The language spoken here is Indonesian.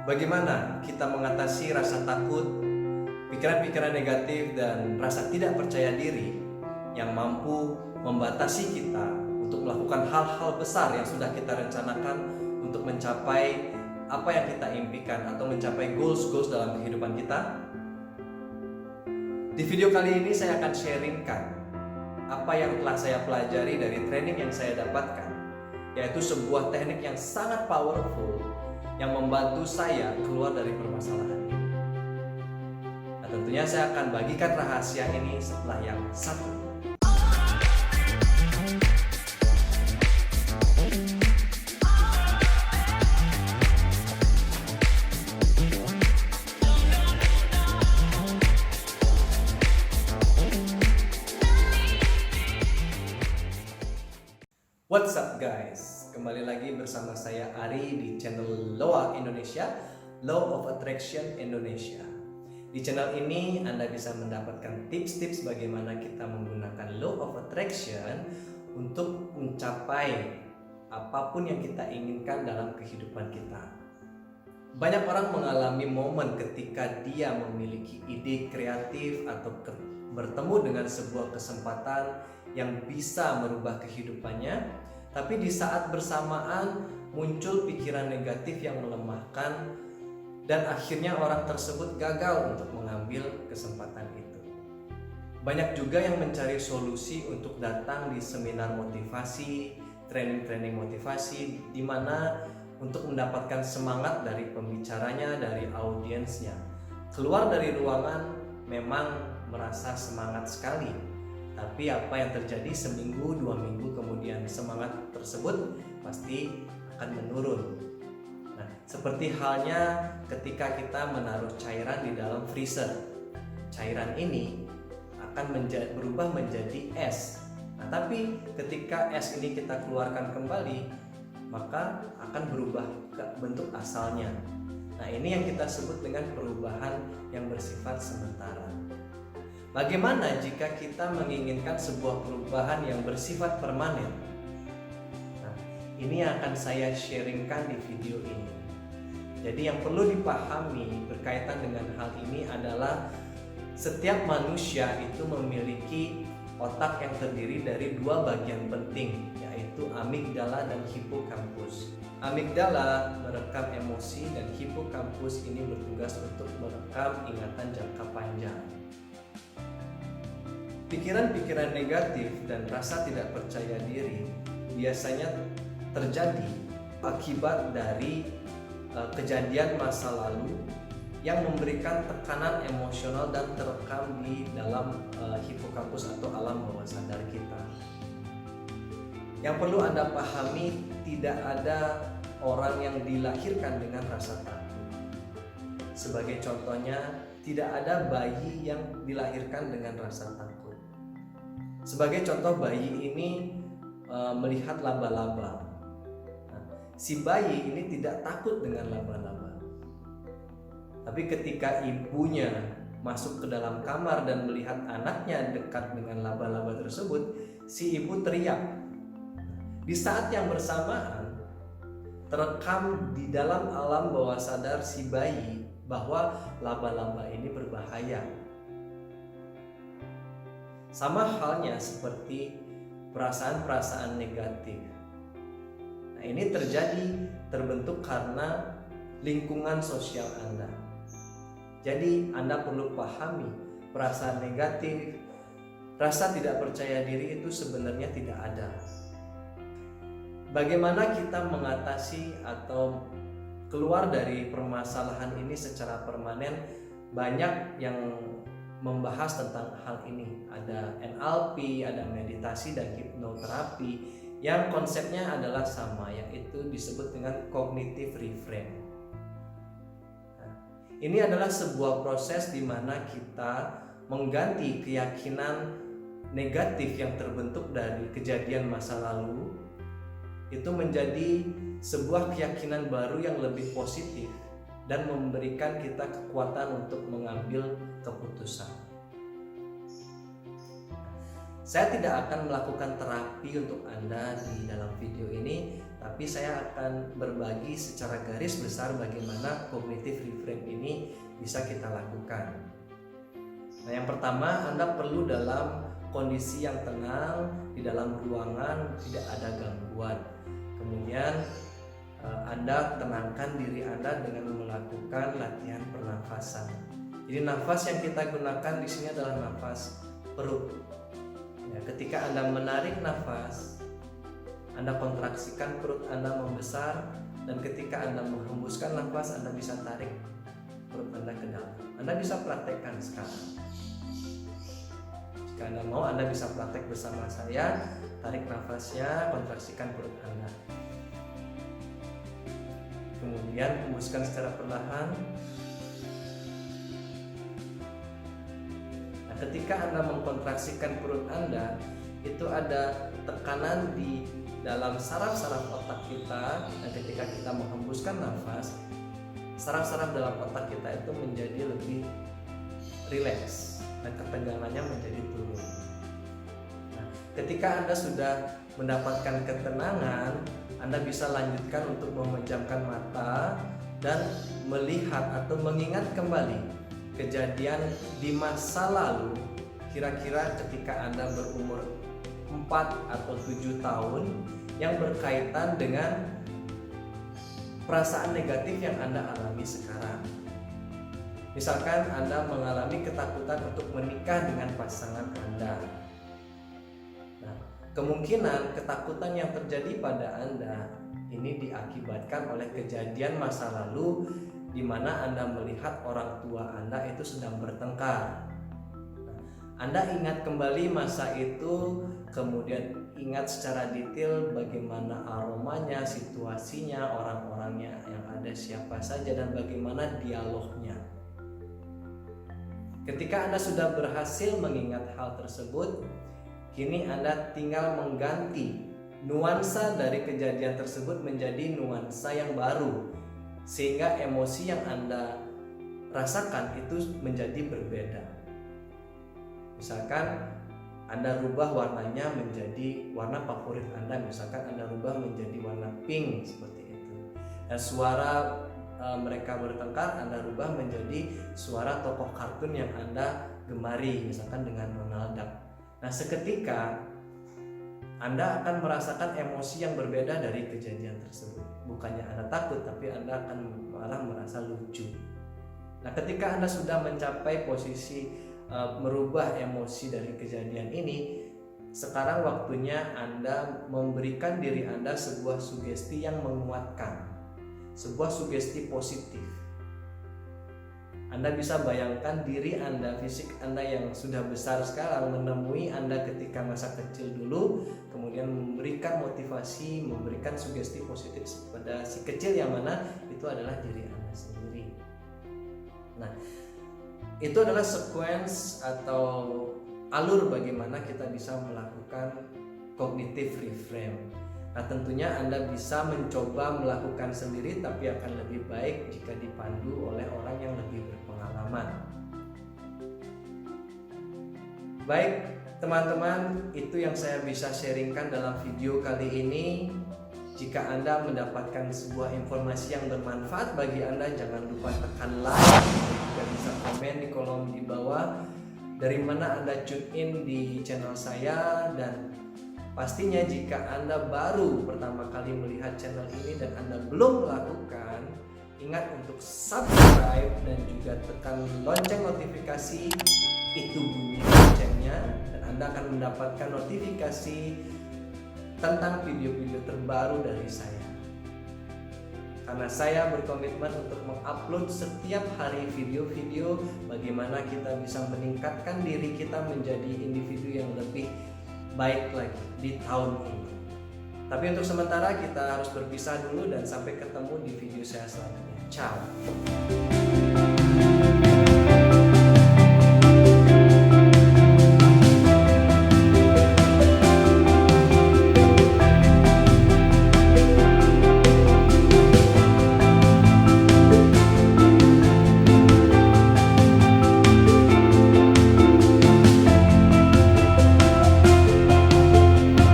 Bagaimana kita mengatasi rasa takut, pikiran-pikiran negatif, dan rasa tidak percaya diri yang mampu membatasi kita untuk melakukan hal-hal besar yang sudah kita rencanakan untuk mencapai apa yang kita impikan atau mencapai goals dalam kehidupan kita? Di video kali ini saya akan sharingkan apa yang telah saya pelajari dari training yang saya dapatkan, yaitu sebuah teknik yang sangat powerful yang membantu saya keluar dari permasalahan ini. Nah, tentunya saya akan bagikan rahasia ini setelah yang satu. What's up guys? Kembali lagi bersama saya Ari di channel LOA Indonesia, Law of Attraction Indonesia. Di channel ini Anda bisa mendapatkan tips-tips bagaimana kita menggunakan Law of Attraction untuk mencapai apapun yang kita inginkan dalam kehidupan kita. Banyak orang mengalami momen ketika dia memiliki ide kreatif atau bertemu dengan sebuah kesempatan yang bisa merubah kehidupannya, tapi di saat bersamaan muncul pikiran negatif yang melemahkan dan akhirnya orang tersebut gagal untuk mengambil kesempatan itu. Banyak juga yang mencari solusi untuk datang di seminar motivasi, training motivasi, di mana untuk mendapatkan semangat dari pembicaranya, dari audiensnya. Keluar dari ruangan memang merasa semangat sekali, tapi apa yang terjadi seminggu, 2 minggu kemudian semangat tersebut pasti akan menurun. Nah, seperti halnya ketika kita menaruh cairan di dalam freezer. Cairan ini akan berubah menjadi es. Nah, tapi ketika es ini kita keluarkan kembali, maka akan berubah ke bentuk asalnya. Nah, ini yang kita sebut dengan perubahan yang bersifat sementara. Bagaimana jika kita menginginkan sebuah perubahan yang bersifat permanen? Nah, ini yang akan saya sharingkan di video ini. Jadi yang perlu dipahami berkaitan dengan hal ini adalah setiap manusia itu memiliki otak yang terdiri dari 2 bagian penting, yaitu amigdala dan hipokampus. Amigdala merekam emosi dan hipokampus ini bertugas untuk merekam ingatan jangka panjang. Pikiran-pikiran negatif dan rasa tidak percaya diri biasanya terjadi akibat dari kejadian masa lalu yang memberikan tekanan emosional dan terekam di dalam hipokampus atau alam bawah sadar kita. Yang perlu Anda pahami, tidak ada orang yang dilahirkan dengan rasa takut. Sebagai contohnya, tidak ada bayi yang dilahirkan dengan rasa takut. Sebagai contoh, bayi ini melihat laba-laba. Nah, si bayi ini tidak takut dengan laba-laba. Tapi ketika ibunya masuk ke dalam kamar dan melihat anaknya dekat dengan laba-laba tersebut, si ibu teriak. Di saat yang bersamaan, terekam di dalam alam bawah sadar si bayi bahwa laba-laba ini berbahaya. Sama halnya seperti perasaan-perasaan negatif. Nah, ini terbentuk karena lingkungan sosial Anda. Jadi Anda perlu pahami, perasaan negatif, rasa tidak percaya diri itu sebenarnya tidak ada. Bagaimana kita mengatasi atau keluar dari permasalahan ini secara permanen? Banyak yang membahas tentang hal ini. Ada NLP, ada meditasi dan hipnoterapi yang konsepnya adalah sama, yaitu disebut dengan cognitive reframe. Nah, ini adalah sebuah proses di mana kita mengganti keyakinan negatif yang terbentuk dari kejadian masa lalu itu menjadi sebuah keyakinan baru yang lebih positif dan memberikan kita kekuatan untuk mengambil keputusan. Saya tidak akan melakukan terapi untuk Anda di dalam video ini, tapi saya akan berbagi secara garis besar bagaimana cognitive reframe ini bisa kita lakukan. Nah, yang pertama, Anda perlu dalam kondisi yang tenang, di dalam ruangan, tidak ada gangguan. Kemudian Anda tenangkan diri Anda dengan melakukan latihan pernafasan. Jadi nafas yang kita gunakan di sini adalah nafas perut. Ya, ketika Anda menarik nafas, Anda kontraksikan perut Anda membesar, dan ketika Anda menghembuskan nafas, Anda bisa tarik perut Anda ke dalam. Anda bisa praktekkan sekarang. Jika Anda mau, Anda bisa praktek bersama saya. Tarik nafasnya, kontraksikan perut Anda. Kemudian hembuskan secara perlahan. Ketika Anda mengkontraksikan perut Anda, itu ada tekanan di dalam saraf-saraf otak kita, dan ketika kita menghembuskan nafas, saraf-saraf dalam otak kita itu menjadi lebih rileks dan ketegangannya menjadi turun. Nah, ketika Anda sudah mendapatkan ketenangan, Anda bisa lanjutkan untuk memejamkan mata dan melihat atau mengingat kembali kejadian di masa lalu, kira-kira ketika Anda berumur 4 atau 7 tahun, yang berkaitan dengan perasaan negatif yang Anda alami sekarang. Misalkan Anda mengalami ketakutan untuk menikah dengan pasangan Anda. Nah, kemungkinan ketakutan yang terjadi pada Anda ini diakibatkan oleh kejadian masa lalu di mana Anda melihat orang tua Anda itu sedang bertengkar. Anda ingat kembali masa itu, kemudian ingat secara detail bagaimana aromanya, situasinya, orang-orangnya yang ada siapa saja, dan bagaimana dialognya. Ketika Anda sudah berhasil mengingat hal tersebut, kini Anda tinggal mengganti nuansa dari kejadian tersebut menjadi nuansa yang baru, sehingga emosi yang Anda rasakan itu menjadi berbeda. Misalkan Anda rubah warnanya menjadi warna favorit Anda, misalkan Anda rubah menjadi warna pink seperti itu. Dan suara mereka bertengkar Anda rubah menjadi suara tokoh kartun yang Anda gemari, misalkan dengan Donald Duck. Nah, seketika Anda akan merasakan emosi yang berbeda dari kejadian tersebut. Bukannya Anda takut, tapi Anda akan malah merasa lucu. Nah, ketika Anda sudah mencapai posisi merubah emosi dari kejadian ini, sekarang waktunya Anda memberikan diri Anda sebuah sugesti yang menguatkan, sebuah sugesti positif. Anda bisa bayangkan diri Anda, fisik Anda yang sudah besar sekarang menemui Anda ketika masa kecil dulu, kemudian memberikan motivasi, memberikan sugesti positif kepada si kecil yang mana itu adalah diri Anda sendiri. Nah, itu adalah sequence atau alur bagaimana kita bisa melakukan cognitive reframe. Nah, tentunya Anda bisa mencoba melakukan sendiri, tapi akan lebih baik jika dipandu oleh orang yang lebih berpengalaman. Baik, teman-teman, itu yang saya bisa sharingkan dalam video kali ini. Jika Anda mendapatkan sebuah informasi yang bermanfaat bagi Anda, jangan lupa tekan like, juga bisa komen di kolom di bawah dari mana Anda tune in di channel saya. Dan pastinya jika Anda baru pertama kali melihat channel ini dan Anda belum melakukan, ingat untuk subscribe dan juga tekan lonceng notifikasi, itu bunyi loncengnya, dan Anda akan mendapatkan notifikasi tentang video-video terbaru dari saya. Karena saya berkomitmen untuk mengupload setiap hari video-video bagaimana kita bisa meningkatkan diri kita menjadi individu yang lebih baik lagi di tahun ini. Tapi untuk sementara kita harus berpisah dulu, dan sampai ketemu di video saya selanjutnya. Ciao.